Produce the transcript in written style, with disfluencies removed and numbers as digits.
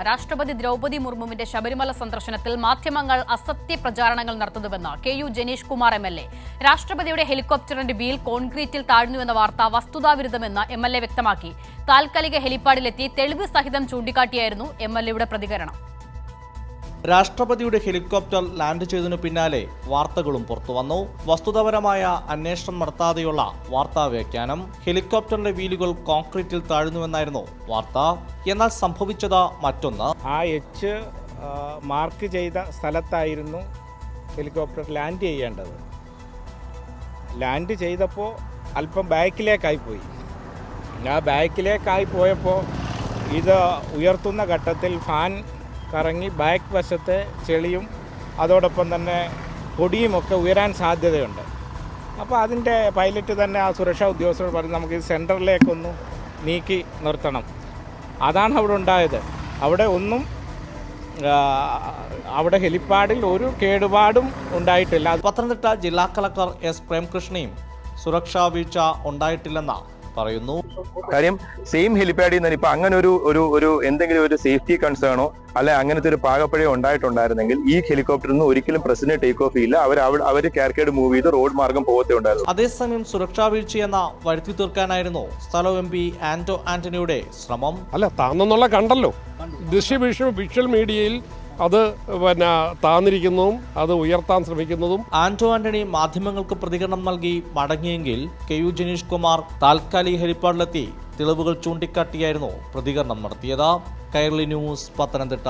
രാഷ്ട്രപതി ദ്രൗപദി മുർമുവിന്റെ ശബരിമല സന്ദർശനത്തിൽ മാധ്യമങ്ങൾ അസത്യ പ്രചാരണങ്ങൾ നടത്തുന്നുവെന്ന് കെ.യു. ജനീഷ് കുമാർ എം.എൽ.എ. രാഷ്ട്രപതിയുടെ ഹെലികോപ്റ്ററിന്റെ വീൽ കോൺക്രീറ്റിൽ താഴ്ന്നുവെന്ന വാർത്ത വസ്തുതാവിരുദ്ധമെന്ന് എം.എൽ.എ. വ്യക്തമാക്കി. താൽക്കാലിക ഹെലിപ്പാഡിലെത്തി തെളിവ് സഹിതം ചൂണ്ടിക്കാട്ടിയായിരുന്നു എം.എൽ.എയുടെ പ്രതികരണം. രാഷ്ട്രപതിയുടെ ഹെലികോപ്റ്റർ ലാൻഡ് ചെയ്തതിനു പിന്നാലെ വാർത്തകളും പുറത്തുവന്നു. വസ്തുതാപരമായ അന്വേഷണം നടത്താതെയുള്ള വാർത്താവ്യാഖ്യാനം. ഹെലികോപ്റ്ററിന്റെ വീലുകൾ കോൺക്രീറ്റിൽ താഴ്ന്നുവെന്നായിരുന്നു വാർത്ത. എന്നാൽ സംഭവിച്ചത് മറ്റൊന്ന്. ആ എച്ച് മാർക്ക് ചെയ്ത സ്ഥലത്തായിരുന്നു ഹെലികോപ്റ്റർ ലാൻഡ് ചെയ്യേണ്ടത്. ലാൻഡ് ചെയ്തപ്പോൾ അല്പം ബാക്കിലേക്കായി പോയി. ആ ബാക്കിലേക്കായി പോയപ്പോൾ ഇത് ഉയർത്തുന്ന ഘട്ടത്തിൽ ഫാൻ കറങ്ങി ബാക്ക് വശത്തെ ചെളിയും അതോടൊപ്പം തന്നെ പൊടിയുമൊക്കെ ഉയരാൻ സാധ്യതയുണ്ട്. അപ്പോൾ അതിൻ്റെ പൈലറ്റ് തന്നെ ആ സുരക്ഷാ ഉദ്യോഗസ്ഥരോട് പറഞ്ഞ് നമുക്ക് സെൻറ്ററിലേക്കൊന്ന് നീക്കി നിർത്തണം. അതാണ് അവിടെ ഉണ്ടായത്. അവിടെ ഹെലിപ്പാഡിൽ ഒരു കേടുപാടും ഉണ്ടായിട്ടില്ല. പത്തനംതിട്ട ജില്ലാ കളക്ടർ എസ് പ്രേംകൃഷ്ണയും സുരക്ഷാ വീഴ്ച ഉണ്ടായിട്ടില്ലെന്ന് പറയുന്നു. കാര്യം സെയിം ഹെലിപ്പാഡിൽ നിന്ന് ഇപ്പൊ അങ്ങനെ ഒരു എന്തെങ്കിലും ഒരു സേഫ്റ്റി കൺസേണോ അല്ലെ അങ്ങനത്തെ ഒരു പാകപ്പഴയോ ഉണ്ടായിട്ടുണ്ടായിരുന്നെങ്കിൽ ഈ ഹെലികോപ്റ്ററിൽ നിന്ന് ഒരിക്കലും പ്രസിഡന്റ് ടേക്ക് ഓഫ് ചെയ്യില്ല. അവർ കാർക്കേഡ് മൂവ് ചെയ്ത് റോഡ് മാർഗം പോകത്തേ ഉണ്ടായിരുന്നു. അതേസമയം സുരക്ഷാ വീഴ്ചയെന്ന വരുത്തി തീർക്കാനായിരുന്നു സ്ഥലം എം പി ആന്റോ ആന്റണിയുടെ ശ്രമം. അല്ല, താന്നെന്നുള്ള കണ്ടല്ലോ, വിഷ്വൽ മീഡിയയിൽ അത് താന്നിരിക്കുന്നതും അത് ഉയർത്താൻ ശ്രമിക്കുന്നതും. ആന്റോ ആന്റണി മാധ്യമങ്ങൾക്ക് പ്രതികരണം നൽകി മടങ്ങിയെങ്കിൽ കെ.യു. ജനീഷ് കുമാർ താൽക്കാലിക ഹെലിപ്പാഡിലെത്തി തെളിവുകൾ ചൂണ്ടിക്കാട്ടിയായിരുന്നു പ്രതികരണം നടത്തിയത്. കൈരളി ന്യൂസ്, പത്തനംതിട്ട.